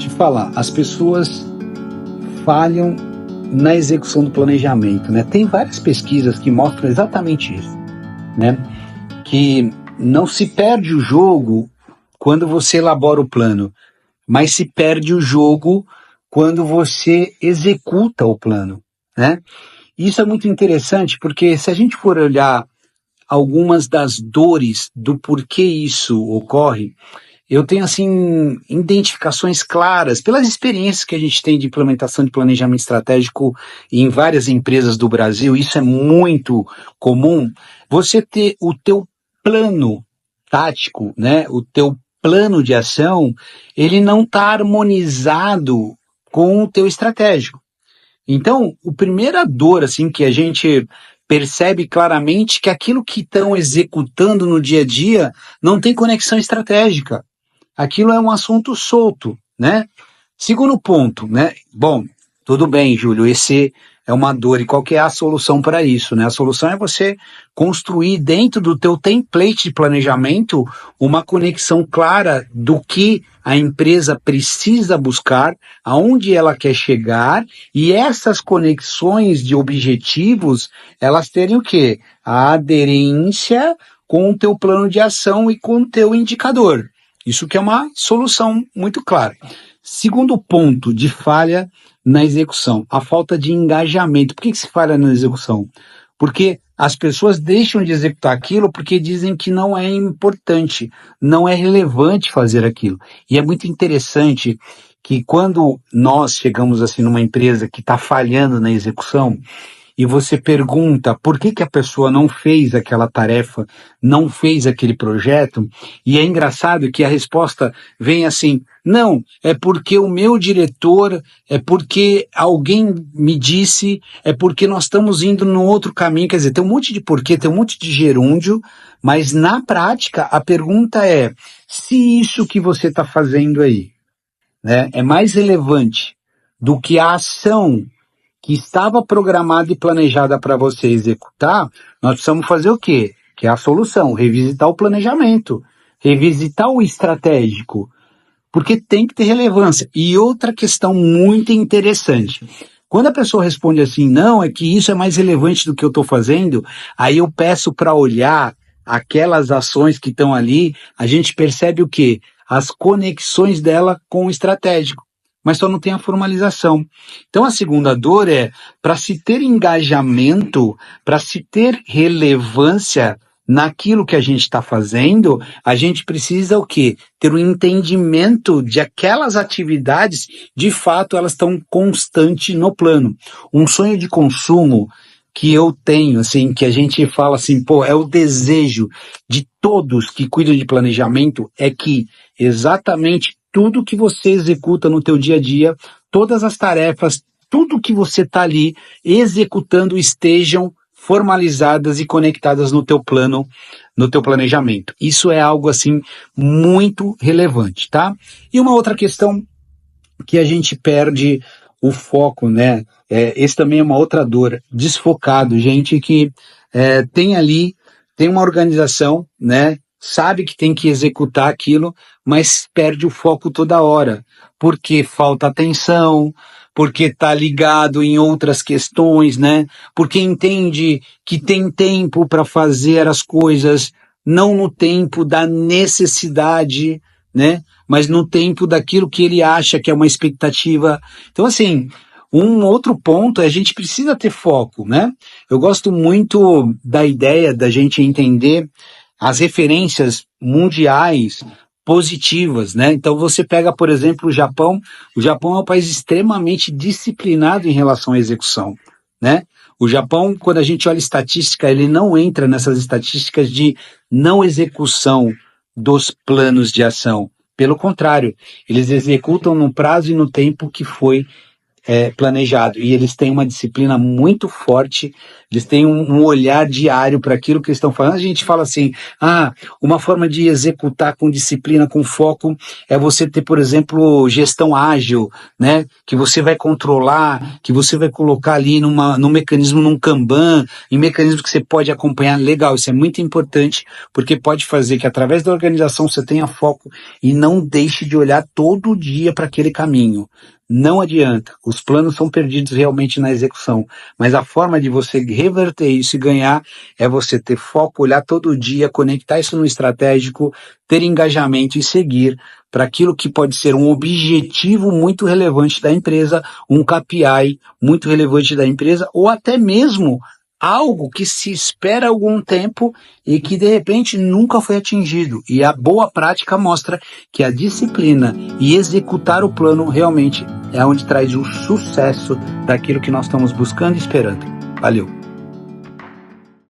Te falar, as pessoas falham na execução do planejamento, né? Tem várias pesquisas que mostram exatamente isso, né? Que não se perde o jogo quando você elabora o plano, mas se perde o jogo quando você executa o plano, né? Isso é muito interessante porque se a gente for olhar algumas das dores do porquê isso ocorre, eu tenho, assim, identificações claras, pelas experiências que a gente tem de implementação de planejamento estratégico em várias empresas do Brasil, isso é muito comum, você ter o teu plano tático, né, o teu plano de ação, ele não está harmonizado com o teu estratégico. Então, a primeira dor, assim, que a gente percebe claramente que aquilo que estão executando no dia a dia não tem conexão estratégica. Aquilo é um assunto solto, né? Segundo ponto, né? Bom, tudo bem, Júlio, esse é uma dor. E qual que é a solução para isso, né? A solução é você construir dentro do teu template de planejamento uma conexão clara do que a empresa precisa buscar, aonde ela quer chegar, e essas conexões de objetivos, elas terem o quê? A aderência com o teu plano de ação e com o teu indicador. Isso que é uma solução muito clara. Segundo ponto de falha na execução, a falta de engajamento. Por que se falha na execução? Porque as pessoas deixam de executar aquilo porque dizem que não é importante, não é relevante fazer aquilo. E é muito interessante que quando nós chegamos assim numa empresa que está falhando na execução, e você pergunta por que a pessoa não fez aquela tarefa, não fez aquele projeto, e é engraçado que a resposta vem assim, não, é porque o meu diretor, é porque alguém me disse, é porque nós estamos indo num outro caminho, quer dizer, tem um monte de porquê, tem um monte de gerúndio, mas na prática a pergunta é, se isso que você está fazendo aí, né, é mais relevante do que a ação que estava programada e planejada para você executar, nós precisamos fazer o quê? Que é a solução, revisitar o planejamento, revisitar o estratégico, porque tem que ter relevância. E outra questão muito interessante, quando a pessoa responde assim, não, é que isso é mais relevante do que eu estou fazendo, aí eu peço para olhar aquelas ações que estão ali, a gente percebe o quê? As conexões dela com o estratégico, mas só não tem a formalização. Então a segunda dor é, para se ter engajamento, para se ter relevância naquilo que a gente está fazendo, a gente precisa o quê? Ter um entendimento de aquelas atividades, de fato elas estão constantes no plano. Um sonho de consumo que eu tenho, assim, que a gente fala assim, pô, é o desejo de todos que cuidam de planejamento, é que exatamente tudo que você executa no teu dia a dia, todas as tarefas, tudo que você está ali executando estejam formalizadas e conectadas no teu plano, no teu planejamento. Isso é algo assim muito relevante, tá? E uma outra questão que a gente perde o foco, né? Esse também é uma outra dor, desfocado, gente que tem uma organização, né? Sabe que tem que executar aquilo, mas perde o foco toda hora, porque falta atenção, porque está ligado em outras questões, né? Porque entende que tem tempo para fazer as coisas, não no tempo da necessidade, né? Mas no tempo daquilo que ele acha que é uma expectativa. Então, assim, um outro ponto é a gente precisa ter foco, né? Eu gosto muito da ideia da gente entender as referências mundiais positivas, né? Então você pega, por exemplo, o Japão é um país extremamente disciplinado em relação à execução, né? O Japão, quando a gente olha estatística, ele não entra nessas estatísticas de não execução dos planos de ação. Pelo contrário, eles executam no prazo e no tempo que foi planejado. E eles têm uma disciplina muito forte Eles têm um olhar diário para aquilo que eles estão falando. A gente fala assim, uma forma de executar com disciplina, com foco, é você ter, por exemplo, gestão ágil, né? Que você vai controlar, que você vai colocar ali num mecanismo, num Kanban, em mecanismo que você pode acompanhar. Legal, isso é muito importante, porque pode fazer que através da organização você tenha foco e não deixe de olhar todo dia para aquele caminho. Não adianta, os planos são perdidos realmente na execução, mas a forma de você reverter isso e ganhar é você ter foco, olhar todo dia, conectar isso no estratégico, ter engajamento e seguir para aquilo que pode ser um objetivo muito relevante da empresa, um KPI muito relevante da empresa, ou até mesmo algo que se espera algum tempo e que de repente nunca foi atingido. E a boa prática mostra que a disciplina e executar o plano realmente é onde traz o sucesso daquilo que nós estamos buscando e esperando. Valeu!